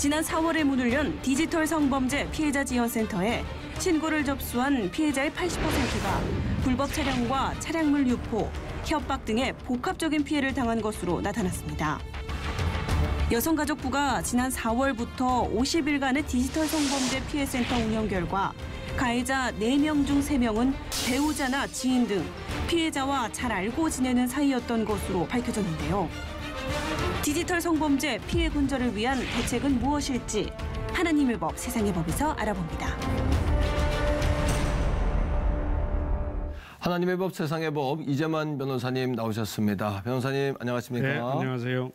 지난 4월에 문을 연 디지털 성범죄 피해자 지원센터에 신고를 접수한 피해자의 80%가 불법 촬영과 차량물 유포, 협박 등의 복합적인 피해를 당한 것으로 나타났습니다. 여성가족부가 지난 4월부터 50일간의 디지털 성범죄 피해센터 운영 결과 가해자 4명 중 3명은 배우자나 지인 등 피해자와 잘 알고 지내는 사이였던 것으로 밝혀졌는데요. 디지털 성범죄 피해 근절을 위한 대책은 무엇일지 하나님의 법, 세상의 법에서 알아봅니다. 하나님의 법, 세상의 법, 이재만 변호사님 나오셨습니다. 변호사님 안녕하십니까? 네, 안녕하세요.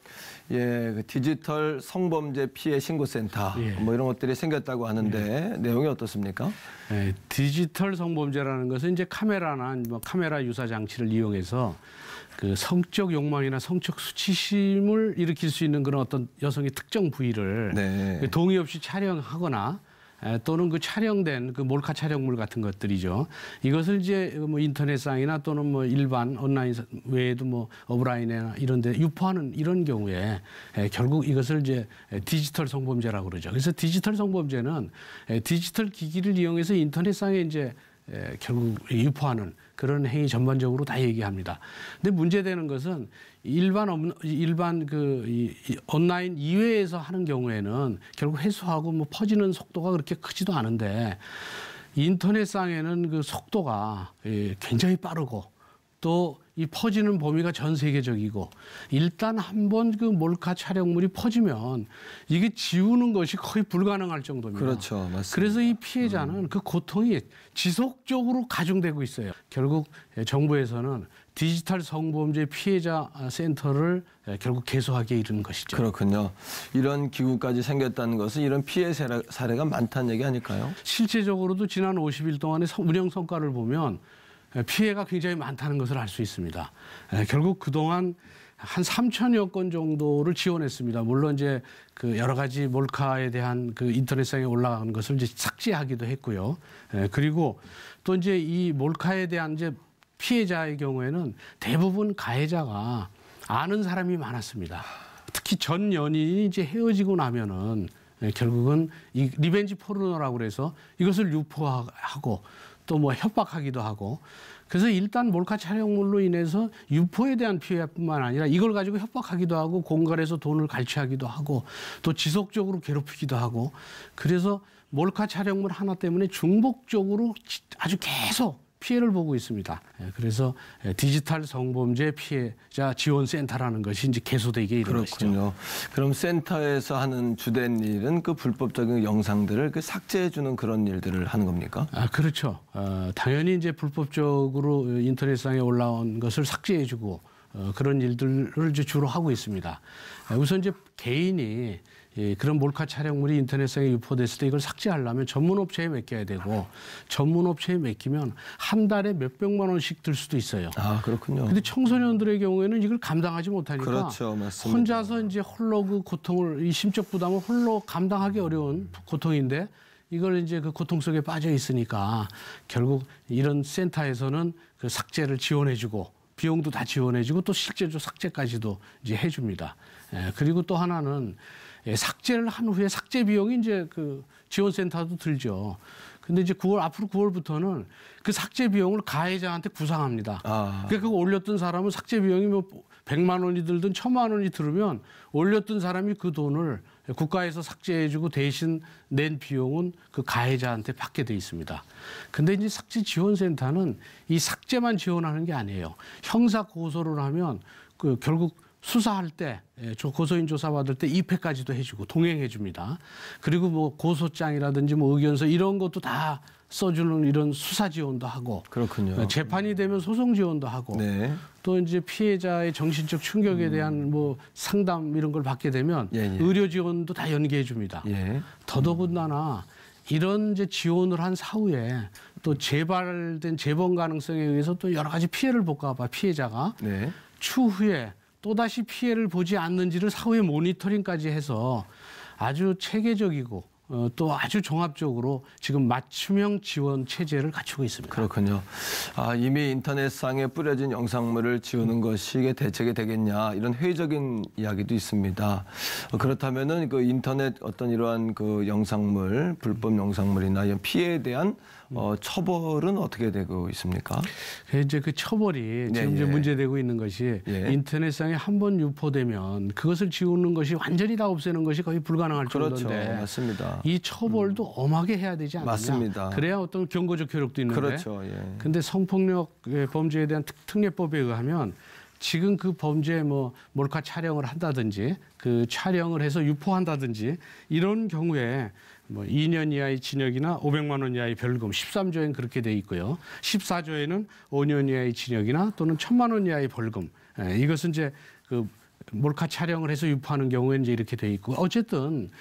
예, 그 디지털 성범죄 피해 신고센터 뭐 이런 것들이 생겼다고 하는데 내용이 어떻습니까? 네, 디지털 성범죄라는 것은 이제 카메라나 뭐 카메라 유사 장치를 이용해서 그 성적 욕망이나 성적 수치심을 일으킬 수 있는 그런 어떤 여성의 특정 부위를 동의 없이 촬영하거나 또는 그 촬영된 그 몰카 촬영물 같은 것들이죠. 이것을 이제 뭐 인터넷상이나 또는 뭐 일반 온라인 외에도 뭐 오프라인이나 이런 데 유포하는 이런 경우에 결국 이것을 이제 디지털 성범죄라고 그러죠. 그래서 디지털 성범죄는 디지털 기기를 이용해서 인터넷상에 이제 결국 유포하는 그런 행위 전반적으로 다 얘기합니다. 근데 문제되는 것은 일반 그 온라인 이외에서 하는 경우에는 결국 회수하고 뭐 퍼지는 속도가 그렇게 크지도 않은데 인터넷상에는 그 속도가 굉장히 빠르고 또 이 퍼지는 범위가 전 세계적이고 일단 한번 그 몰카 촬영물이 퍼지면 이게 지우는 것이 거의 불가능할 정도입니다. 그렇죠, 맞습니다. 그래서 이 피해자는 그 고통이 지속적으로 가중되고 있어요. 결국 정부에서는 디지털 성범죄 피해자 센터를 결국 개소하게 이르는 것이죠. 그렇군요. 이런 기구까지 생겼다는 것은 이런 피해 사례가 많다는 얘기 아닐까요? 실제적으로도 지난 50일 동안의 운영 성과를 보면 피해가 굉장히 많다는 것을 알 수 있습니다. 결국 그동안 한 3천여 건 정도를 지원했습니다. 물론 이제 그 여러 가지 몰카에 대한 그 인터넷상에 올라간 것을 이제 삭제하기도 했고요. 그리고 또 이제 이 몰카에 대한 이제 피해자의 경우에는 대부분 가해자가 아는 사람이 많았습니다. 특히 전 연인이 이제 헤어지고 나면은 결국은 이 리벤지 포르노라고 그래서 이것을 유포하고 또 뭐 협박하기도 하고 그래서 일단 몰카 촬영물로 인해서 유포에 대한 피해뿐만 아니라 이걸 가지고 협박하기도 하고 공갈에서 돈을 갈취하기도 하고 또 지속적으로 괴롭히기도 하고 그래서 몰카 촬영물 하나 때문에 중복적으로 아주 계속 피해를 보고 있습니다. 그래서 디지털 성범죄 피해자 지원센터라는 것이 이제 개소되게 이른 것이죠. 그렇군요. 그럼 센터에서 하는 주된 일은 그 불법적인 영상들을 그 삭제해주는 그런 일들을 하는 겁니까? 아, 그렇죠. 당연히 이제 불법적으로 인터넷상에 올라온 것을 삭제해주고 그런 일들을 이제 주로 하고 있습니다. 우선 이제 개인이 그런 몰카 촬영물이 인터넷상에 유포됐을 때 이걸 삭제하려면 전문업체에 맡겨야 되고 전문업체에 맡기면 한 달에 몇백만 원씩 들 수도 있어요. 아, 그렇군요. 근데 청소년들의 경우에는 이걸 감당하지 못하니까 그렇죠, 맞습니다. 혼자서 이제 홀로 그 고통을 이 심적 부담을 홀로 감당하기 어려운 고통인데 이걸 이제 그 고통 속에 빠져 있으니까 결국 이런 센터에서는 그 삭제를 지원해주고 비용도 다 지원해주고 또 실제로 삭제까지도 이제 해줍니다. 그리고 또 하나는 삭제를 한 후에 삭제 비용이 이제 그 지원센터도 들죠. 근데 이제 앞으로 9월부터는 그 삭제 비용을 가해자한테 구상합니다. 그러니까 그거 올렸던 사람은 삭제 비용이 뭐 100만 원이 들든 1000만 원이 들으면 올렸던 사람이 그 돈을 국가에서 삭제해주고 대신 낸 비용은 그 가해자한테 받게 돼 있습니다. 근데 이제 삭제 지원센터는 이 삭제만 지원하는 게 아니에요. 형사 고소를 하면 그 결국 수사할 때 고소인 조사받을 때 입회까지도 해주고 동행해 줍니다. 그리고 뭐 고소장이라든지 뭐 의견서 이런 것도 다 써주는 이런 수사 지원도 하고 그렇군요. 재판이 되면 소송 지원도 하고 또 이제 피해자의 정신적 충격에 대한 뭐 상담 이런 걸 받게 되면 의료 지원도 다 연계해 줍니다. 더더군다나 이런 이제 지원을 한 사후에 또 재발된 재범 가능성에 의해서 또 여러 가지 피해를 볼까 봐 피해자가 추후에 또다시 피해를 보지 않는지를 사후에 모니터링까지 해서 아주 체계적이고 또 아주 종합적으로 지금 맞춤형 지원 체제를 갖추고 있습니다. 그렇군요. 이미 인터넷상에 뿌려진 영상물을 지우는 것이 이게 대책이 되겠냐 이런 회의적인 이야기도 있습니다. 그렇다면은 그 인터넷 어떤 이러한 그 영상물, 불법 영상물이나 이런 피해에 대한 처벌은 어떻게 되고 있습니까? 이제 그 처벌이 지금 이제 문제되고 있는 것이 인터넷상에 한번 유포되면 그것을 지우는 것이 완전히 다 없애는 것이 거의 불가능할 정도인데. 그렇죠. 맞습니다. 이 처벌도 엄하게 해야 되지 않느냐. 맞습니다. 그래야 어떤 경고적 효력도 있는데. 그렇죠. 근데 성폭력 범죄에 대한 특례법에 의하면 지금 그 범죄에 몰카 촬영을 한다든지 그 촬영을 해서 유포한다든지 이런 경우에 2년 이하의 징역이나 500만 원 이하의 벌금 13조에는 그렇게 돼 있고요. 14조에는 5년 이하의 징역이나 또는 1,000만 원 이하의 벌금. 이것은 이제 그 몰카 촬영을 해서 유포하는 경우에는 이제 이렇게 돼 있고 어쨌든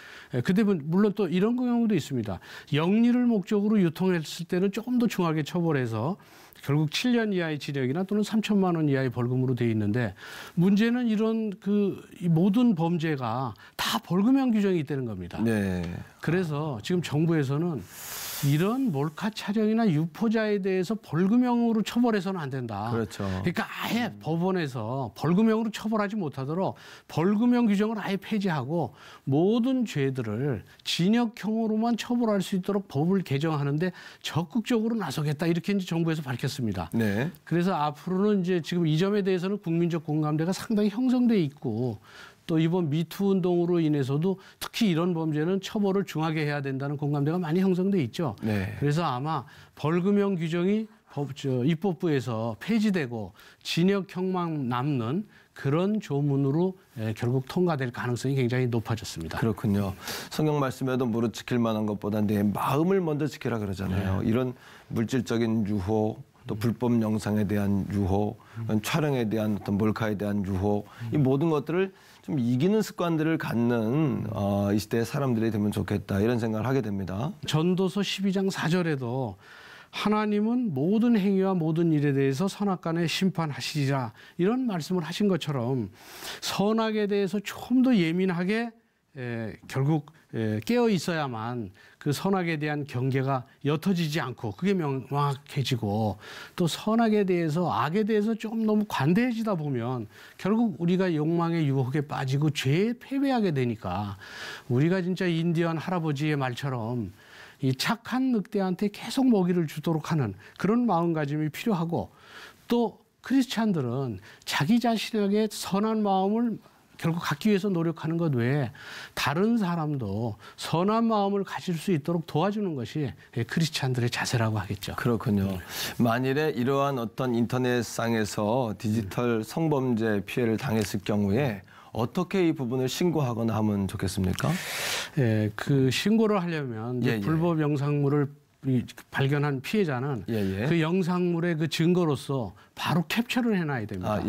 근데 물론 또 이런 경우도 있습니다. 영리를 목적으로 유통했을 때는 조금 더 중하게 처벌해서 결국 7년 이하의 징역이나 또는 3,000만 원 이하의 벌금으로 돼 있는데 문제는 이런 이 모든 범죄가 다 벌금형 규정이 있다는 겁니다. 네. 그래서 지금 정부에서는 이런 몰카 촬영이나 유포자에 대해서 벌금형으로 처벌해서는 안 된다. 그렇죠. 그러니까 아예 법원에서 벌금형으로 처벌하지 못하도록 벌금형 규정을 아예 폐지하고 모든 죄들을 징역형으로만 처벌할 수 있도록 법을 개정하는데 적극적으로 나서겠다. 이렇게 이제 정부에서 밝혔습니다. 네. 그래서 앞으로는 이제 지금 이 점에 대해서는 국민적 공감대가 상당히 형성돼 있고 또 이번 미투 운동으로 인해서도 특히 이런 범죄는 처벌을 중하게 해야 된다는 공감대가 많이 형성돼 있죠. 네. 그래서 아마 벌금형 규정이 입법부에서 폐지되고 징역형만 남는 그런 조문으로 결국 통과될 가능성이 굉장히 높아졌습니다. 그렇군요. 성경 말씀에도 무릇 지킬 만한 것보다 내 마음을 먼저 지키라 그러잖아요. 이런 물질적인 유혹, 또 불법 영상에 대한 유혹, 촬영에 대한 어떤 몰카에 대한 유혹, 이 모든 것들을 좀 이기는 습관들을 갖는 이 시대의 사람들이 되면 좋겠다 이런 생각을 하게 됩니다. 전도서 12장 4절에도 하나님은 모든 행위와 모든 일에 대해서 선악간에 심판하시리라 이런 말씀을 하신 것처럼 선악에 대해서 좀 더 예민하게 결국 깨어 있어야만 그 선악에 대한 경계가 옅어지지 않고 그게 명확해지고 또 선악에 대해서 악에 대해서 좀 너무 관대해지다 보면 결국 우리가 욕망의 유혹에 빠지고 죄에 패배하게 되니까 우리가 진짜 인디언 할아버지의 말처럼 이 착한 늑대한테 계속 먹이를 주도록 하는 그런 마음가짐이 필요하고 또 크리스찬들은 자기 자신에게 선한 마음을 결국 갖기 위해서 노력하는 것 외에 다른 사람도 선한 마음을 가질 수 있도록 도와주는 것이 크리스찬들의 자세라고 하겠죠. 그렇군요. 만일에 이러한 어떤 인터넷상에서 디지털 성범죄 피해를 당했을 경우에 어떻게 이 부분을 신고하거나 하면 좋겠습니까? 그 신고를 하려면 불법 영상물을 발견한 피해자는 그 영상물의 그 증거로서 바로 캡처를 해놔야 됩니다.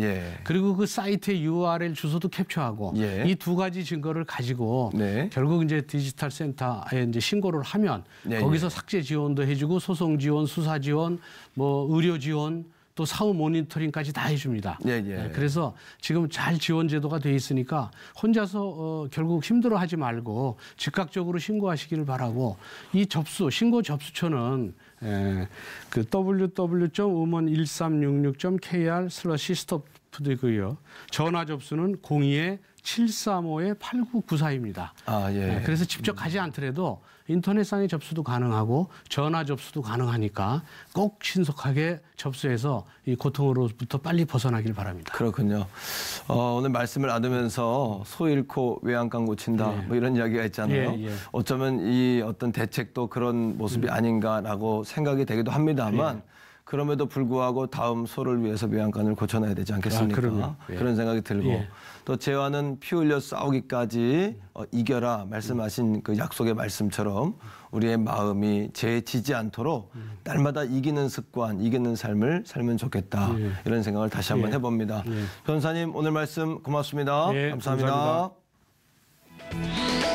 그리고 그 사이트의 URL 주소도 캡처하고 이 두 가지 증거를 가지고 결국 이제 디지털 센터에 이제 신고를 하면 거기서 삭제 지원도 해주고 소송 지원, 수사 지원, 의료 지원 또 사후 모니터링까지 다 해줍니다. 그래서 지금 잘 지원 제도가 돼 있으니까 혼자서 결국 힘들어하지 말고 즉각적으로 신고하시기를 바라고 이 신고 접수처는 그 www.음원1366.kr/stop이고요. 전화 접수는 02-735-8994입니다. 그래서 직접 가지 않더라도 인터넷상의 접수도 가능하고 전화 접수도 가능하니까 꼭 신속하게 접수해서 이 고통으로부터 빨리 벗어나길 바랍니다. 그렇군요. 오늘 말씀을 나누면서 소 잃고 외양간 고친다 이런 이야기가 있잖아요. 어쩌면 이 어떤 대책도 그런 모습이 아닌가라고 생각이 되기도 합니다만 그럼에도 불구하고 다음 소를 위해서 외양간을 고쳐놔야 되지 않겠습니까? 그런 생각이 들고 또 죄와는 피 흘려 싸우기까지 이겨라 말씀하신 그 약속의 말씀처럼 우리의 마음이 죄에 지지 않도록 날마다 이기는 습관, 이기는 삶을 살면 좋겠다 이런 생각을 다시 한번 해봅니다. 변호사님 오늘 말씀 고맙습니다. 감사합니다. 감사합니다.